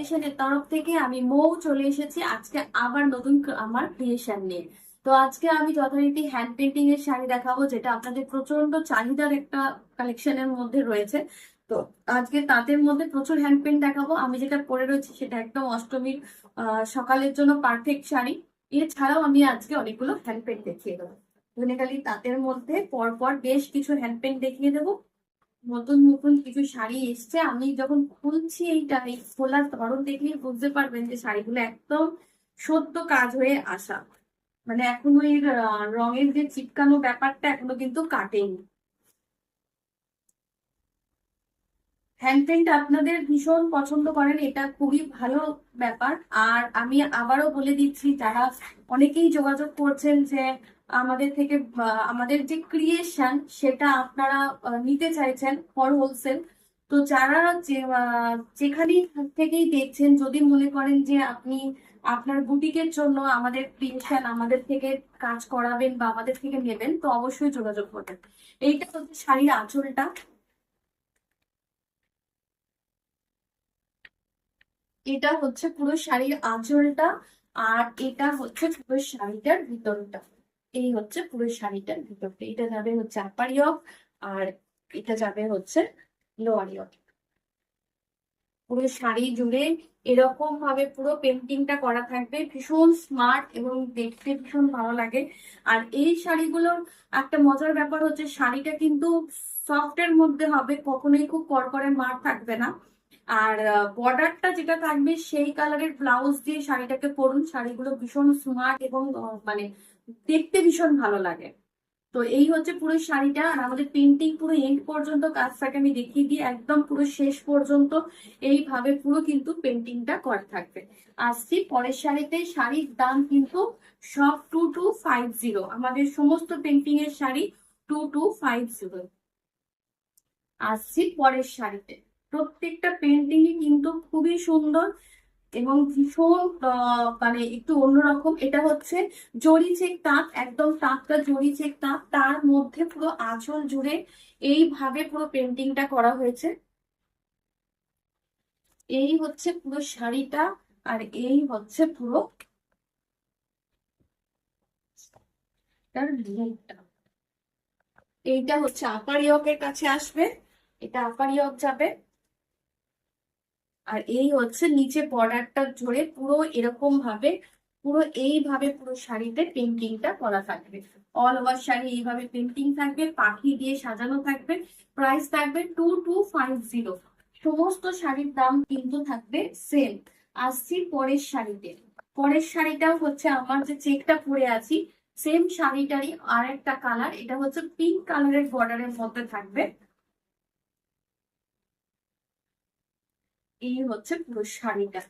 কালেকশনের তরফ থেকে আমি মৌ চলে এসেছি আজকে আবার নতুন আমার ক্রিয়েশন নিয়ে। তো আজকে আমি যথারীতি হ্যান্ড পেন্টিং এর শাড়ি দেখাবো, যেটা আপনাদের প্রচন্ড চাহিদার একটা কালেকশনের মধ্যে রয়েছে। তো আজকে তাঁতের মধ্যে প্রচুর হ্যান্ড পেন্ট দেখাবো। আমি যেটা পরে রয়েছি সেটা একদম অষ্টমীর সকালের জন্য পারফেক্ট শাড়ি। এছাড়াও আমি আজকে অনেকগুলো হ্যান্ড পেন্ট দেখিয়ে দেবো। ধনেখালি তাঁতের মধ্যে পরপর বেশ কিছু হ্যান্ড পেন্ট দেখিয়ে দেবো। নতুন নতুন কিছু শাড়ি এসছে, আমি যখন খুলছি এইটা এই খোলার ধরন দেখলেই বুঝতে পারবেন যে শাড়িগুলো একদম সদ্য কাজ হয়ে আসা। মানে এখনো এর রঙের যে চিপকানো ব্যাপারটা এখনো কিন্তু কাটেনি। হ্যান্ড পেন্ট আপনাদের ভীষণ পছন্দ করেন, এটা খুবই ভালো ব্যাপার। আর আমি আবারও বলে দিচ্ছি, যারা অনেকেই যোগাযোগ করছেন যে আমাদের থেকে আমাদের যে ক্রিয়েশন সেটা আপনারা নিতে চাইছেন ফর হোলসেল। তো যারা যেখানে থেকেই দেখছেন, যদি মনে করেন যে আপনি আপনার বুটিকের জন্য আমাদের ক্রিয়েশন আমাদের থেকে কাজ করাবেন বা আমাদের থেকে নেবেন, তো অবশ্যই যোগাযোগ করবেন। এইটা হচ্ছে শাড়ির আঁচলটা, এটা হচ্ছে পুরো শাড়ির আঁচলটা, আর এটা হচ্ছে পুরো শাড়িটার ভিতরটা। এই হচ্ছে পুরো শাড়িটার ভিতরটা, এটা যাবে হচ্ছে আপার ইয়ক, আর এটা যাবে হচ্ছে লোয়ার ইয়ক। পুরো শাড়ি জুড়ে এরকম ভাবে পুরো পেন্টিংটা করা থাকবে, ভীষণ স্মার্ট এবং দেখতে ভীষণ ভালো লাগে। আর এই শাড়িগুলোর একটা মজার ব্যাপার হচ্ছে শাড়িটা কিন্তু সফটের মধ্যে হবে, কখনোই খুব কড়কড়ে মার থাকবে না। আর বর্ডারটা যেটা থাকবে সেই কালারের ব্লাউজ দিয়ে শাড়িটাকে পরুন, শাড়িগুলো ভীষণ স্মার্ট এবং মানে দেখতে ভীষণ ভালো লাগে। তো এই হচ্ছে পুরো শাড়িটা। আর আমাদের পেন্টিং পুরো এন্ড পর্যন্ত কাজটাকে আমি দেখিয়ে দিই, একদম পুরো শেষ পর্যন্ত এইভাবে পুরো কিন্তু পেন্টিংটা করা থাকবে। আসছি পরের শাড়িতে। শাড়ির দাম কিন্তু সব 2250, আমাদের সমস্ত পেন্টিং এর শাড়ি 2250। আসছি পরের শাড়িতে। প্রত্যেকটা পেন্টিংই কিন্তু খুবই সুন্দর এবং ভীষণ মানে একটু অন্যরকম। এটা হচ্ছে জরি চেক তাঁত, একদম টাটকা জরি চেক তাঁত, তার মধ্যে পুরো আঁচল জুড়ে এইভাবে পুরো পেন্টিংটা করা হয়েছে। এই হচ্ছে পুরো শাড়িটা, আর এই হচ্ছে পুরো তার ডিজাইনটা। এইটা হচ্ছে আপার ইয়কের কাছে আসবে, এটা আপার ইয়ক যাবে। আর এই হচ্ছে নিচে বর্ডারটা জুড়ে পুরো এরকম ভাবে পুরো এইভাবে পুরো শাড়িতে পেন্টিংটা করা থাকবে। অল ওভার শাড়ি এইভাবে পেন্টিং থাকবে, পাখি দিয়ে সাজানো থাকবে। প্রাইস থাকবে 2250। সমস্ত শাড়ির দাম কিন্তু থাকবে সেম। আসছি পরের শাড়িতে। পরের শাড়িটাও হচ্ছে আমার যে চেকটা পরে আছি সেম শাড়িটারই আর একটা কালার, এটা হচ্ছে পিঙ্ক কালারের বর্ডারের মধ্যে থাকবে। এই হচ্ছে পুরো শাড়িটা।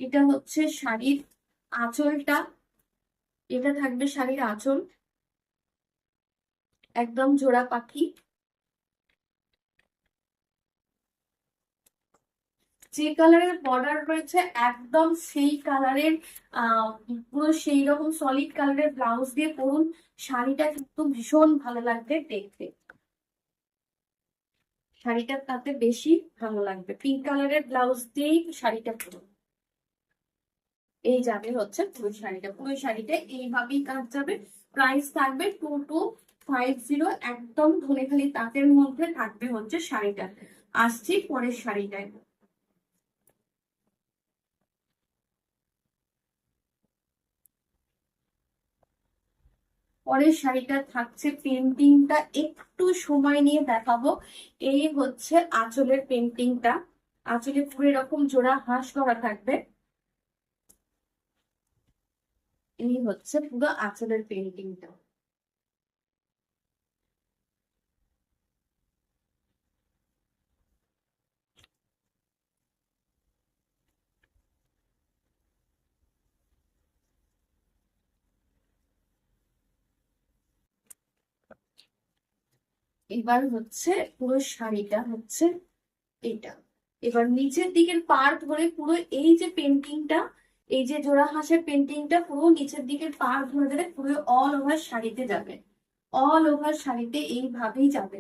এটা হচ্ছে শাড়ির আঁচলটা, এটা থাকবে শাড়ির আঁচল, একদম জোড়া পাখি। যে কালারের বর্ডার রয়েছে একদম সেই কালারের আহ পুরো সেই রকম সলিড কালারের ব্লাউজ দিয়ে পরুন, শাড়িটা কিন্তু ভীষণ ভালো লাগবে দেখতে। শাড়িটা তাতে বেশি ভালো লাগবে, পিঙ্ক কালারের ব্লাউজ দিয়েই শাড়িটা পরুন। এই যাবে হচ্ছে পুরো শাড়িটা, পুরো শাড়িটা এইভাবেই কাজ যাবে। প্রাইস থাকবে 2250, একদম ধনেখালি তাঁতের মধ্যে থাকবে হচ্ছে শাড়িটা। আসছি পরের শাড়িটায়। পরের শাড়িটা থাকছে পেন্টিংটা একটু সময় নিয়ে দেখাবো। এই হচ্ছে আঁচলের পেন্টিংটা, আঁচলে পুরো এরকম জোড়া হাঁস করা থাকবে। এই হচ্ছে পুরো আঁচলের পেন্টিংটা। এবার হচ্ছে পুরো শাড়িটা হচ্ছে এটা। এবার নিচের দিকের পার ধরে পুরো এই যে পেন্টিংটা, এই যে জোড়া হাঁসের পেন্টিংটা পুরো নিচের দিকের পার ধরে ধরে পুরো অল ওভার শাড়িতে যাবে, অল ওভার শাড়িতে এইভাবেই যাবে।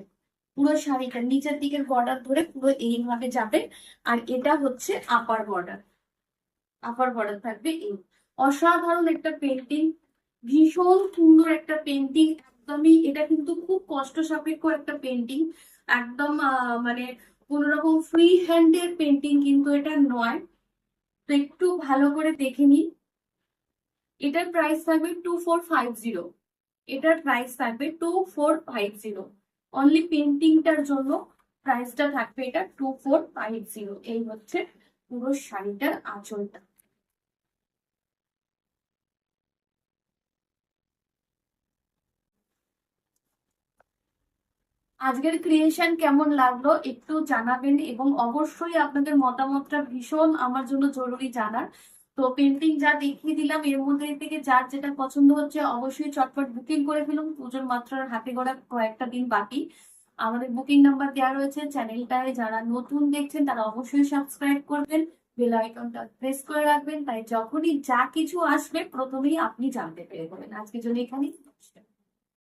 পুরো শাড়িটা নিচের দিকের বর্ডার ধরে পুরো এইভাবে যাবে। আর এটা হচ্ছে আপার বর্ডার, আপার বর্ডার থাকবে এই। অসাধারণ একটা পেন্টিং, ভীষণ সুন্দর একটা পেন্টিং। একদমই এটা কিন্তু খুব কষ্ট সাপেক্ষ একটা পেন্টিং, একদম মানে কোন রকম ফ্রি হ্যান্ডের পেন্টিং কিন্তু এটা নয়। তো একটু ভালো করে দেখে নিন। এটার প্রাইস থাকবে 2450। এটার প্রাইস থাকবে 2450। অনলি পেন্টিংটার জন্য প্রাইসটা থাকবে এটা 2450। এই হচ্ছে পুরো শাড়িটার আঁচলটা। আজকের ক্রিয়েশন কেমন লাগলো একটু জানাবেন, এবং অবশ্যই আপনাদের মতামতটা ভীষণ আমার জন্য জরুরি জানার। তো পেন্টিং যা দেখিয়ে দিলাম এর মধ্যে থেকে যার যেটা পছন্দ হচ্ছে অবশ্যই চটপট বুকিং করে ফেলুন। পুজোর মাত্র আর হাতে গোড়া কয়েকটা দিন বাকি। আমাদের বুকিং নাম্বার দেওয়া রয়েছে চ্যানেলটায়, যারা নতুন দেখছেন তারা অবশ্যই সাবস্ক্রাইব করবেন, বেল আইকনটা প্রেস করে রাখবেন, তাই যখনই যা কিছু আসবে প্রথমেই আপনি জানতে পেরে যাবেন। আজকের জন্য এখানেই।